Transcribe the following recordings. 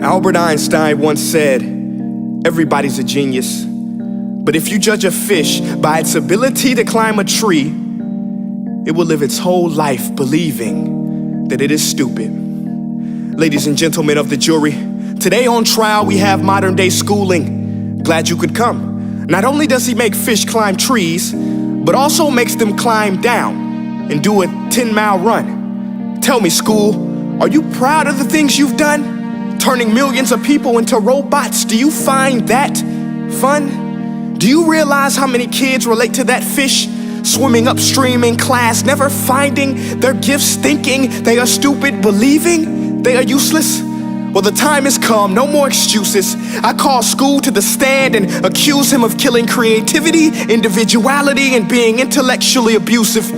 Albert Einstein once said, "Everybody's a genius, but if you judge a fish by its ability to climb a tree, it will live its whole life believing that it is stupid." Ladies and gentlemen of the jury, today on trial we have modern day schooling. Glad you could come. Not only does he make fish climb trees, but also makes them climb down and do a 10-mile run. Tell me, school, are you proud of the things you've done? Turning millions of people into robots, do you find that fun? Do you realize how many kids relate to that fish swimming upstream in class, never finding their gifts, thinking they are stupid, believing they are useless? Well, the time has come, no more excuses. I call school to the stand and accuse him of killing creativity, individuality, and being intellectually abusive.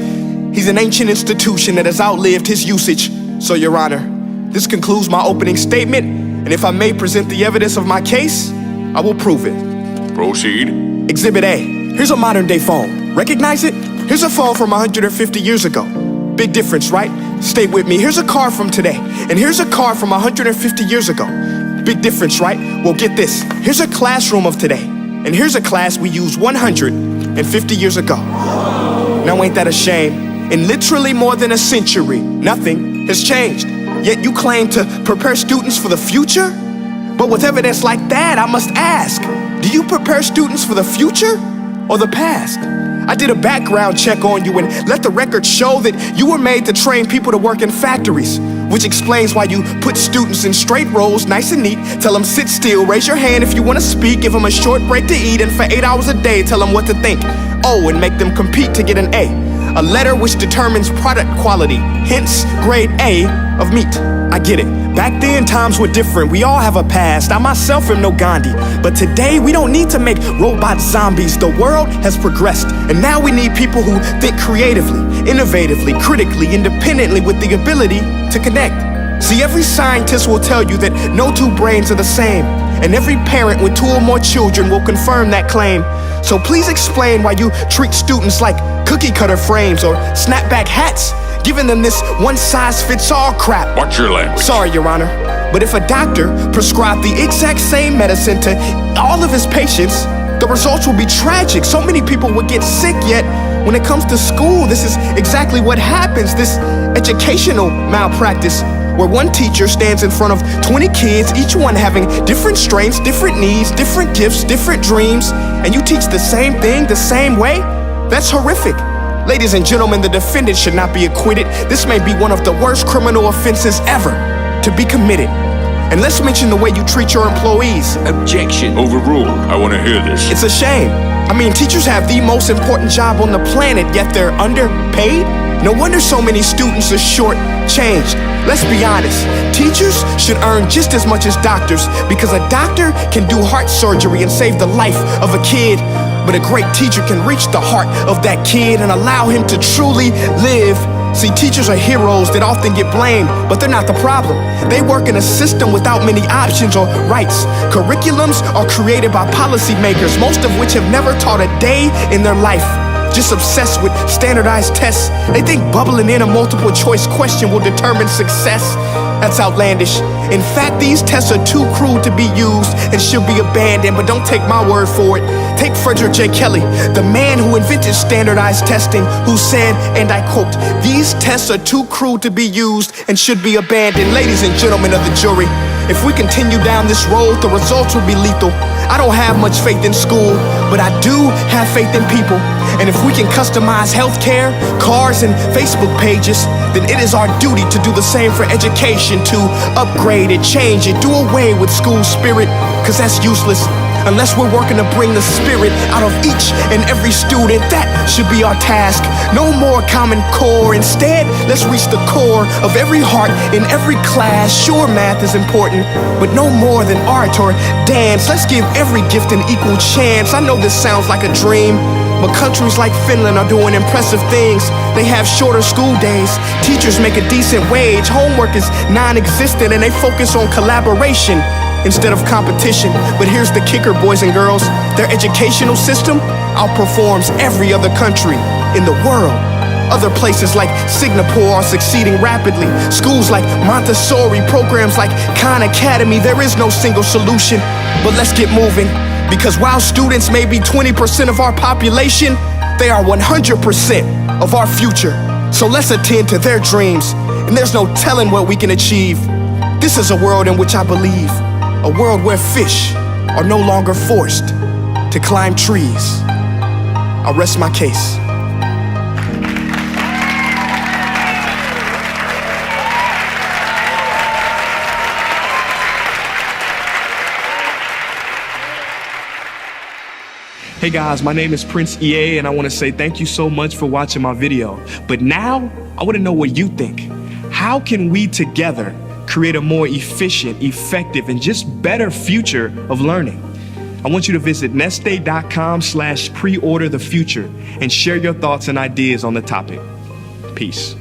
He's an ancient institution that has outlived his usage. So, Your Honor, this concludes my opening statement, and if I may present the evidence of my case, I will prove it. Proceed. Exhibit A. Here's a modern day phone. Recognize it? Here's a phone from 150 years ago. Big difference, right? Stay with me. Here's a car from today, and here's a car from 150 years ago. Big difference, right? Well, get this. Here's a classroom of today, and here's a class we used 150 years ago. Now, ain't that a shame? In literally more than a century, nothing has changed. Yet you claim to prepare students for the future? But with evidence like that, I must ask, do you prepare students for the future or the past? I did a background check on you and let the record show that you were made to train people to work in factories, which explains why you put students in straight rows, nice and neat, tell them sit still, raise your hand if you want to speak, give them a short break to eat, and for 8 hours a day, tell them what to think. Oh, and make them compete to get an A letter which determines product quality, hence grade A of meat. I get it. Back then, times were different. We all have a past. I myself am no Gandhi. But today, we don't need to make robot zombies. The world has progressed. And now we need people who think creatively, innovatively, critically, independently, with the ability to connect. See, every scientist will tell you that no two brains are the same. And every parent with 2 or more children will confirm that claim. So please explain why you treat students like cookie cutter frames or snapback hats, giving them this one-size-fits-all crap. Watch your language. Sorry, Your Honor, but if a doctor prescribed the exact same medicine to all of his patients, the results will be tragic. So many people would get sick, yet when it comes to school, this is exactly what happens, this educational malpractice, where one teacher stands in front of 20 kids, each one having different strengths, different needs, different gifts, different dreams, and you teach the same thing the same way? That's horrific. Ladies and gentlemen, the defendant should not be acquitted. This may be one of the worst criminal offenses ever to be committed. And let's mention the way you treat your employees. Objection. Overruled. I want to hear this. It's a shame. I mean, teachers have the most important job on the planet, yet they're underpaid? No wonder so many students are short-changed. Let's be honest, teachers should earn just as much as doctors, because a doctor can do heart surgery and save the life of a kid, but a great teacher can reach the heart of that kid and allow him to truly live. See, teachers are heroes that often get blamed, but they're not the problem. They work in a system without many options or rights. Curriculums are created by policymakers, most of which have never taught a day in their life. Just obsessed with standardized tests. They think bubbling in a multiple choice question will determine success. That's outlandish. In fact, these tests are too cruel to be used and should be abandoned, but don't take my word for it. Take Frederick J. Kelly, the man who invented standardized testing, who said, and I quote, "These tests are too cruel to be used and should be abandoned." Ladies and gentlemen of the jury, if we continue down this road, the results will be lethal. I don't have much faith in school, but I do have faith in people. And if we can customize healthcare, cars, and Facebook pages, then it is our duty to do the same for education, to upgrade it, change it, do away with school spirit, because that's useless. Unless we're working to bring the spirit out of each and every student, that should be our task. No more Common Core. Instead, let's reach the core of every heart in every class. Sure, math is important, but no more than art or dance. Let's give every gift an equal chance. I know this sounds like a dream, but countries like Finland are doing impressive things. They have shorter school days, teachers make a decent wage, homework is non-existent, and they focus on collaboration instead of competition. But here's the kicker, boys and girls. Their educational system outperforms every other country in the world. Other places like Singapore are succeeding rapidly. Schools like Montessori, programs like Khan Academy. There is no single solution, but let's get moving. Because while students may be 20% of our population, they are 100% of our future. So let's attend to their dreams, and there's no telling what we can achieve. This is a world in which I believe, a world where fish are no longer forced to climb trees. I'll rest my case. Hey guys, my name is Prince EA, and I want to say thank you so much for watching my video. But now, I want to know what you think. How can we together create a more efficient, effective, and just better future of learning? I want you to visit nestday.com/preorderthefuture and share your thoughts and ideas on the topic. Peace.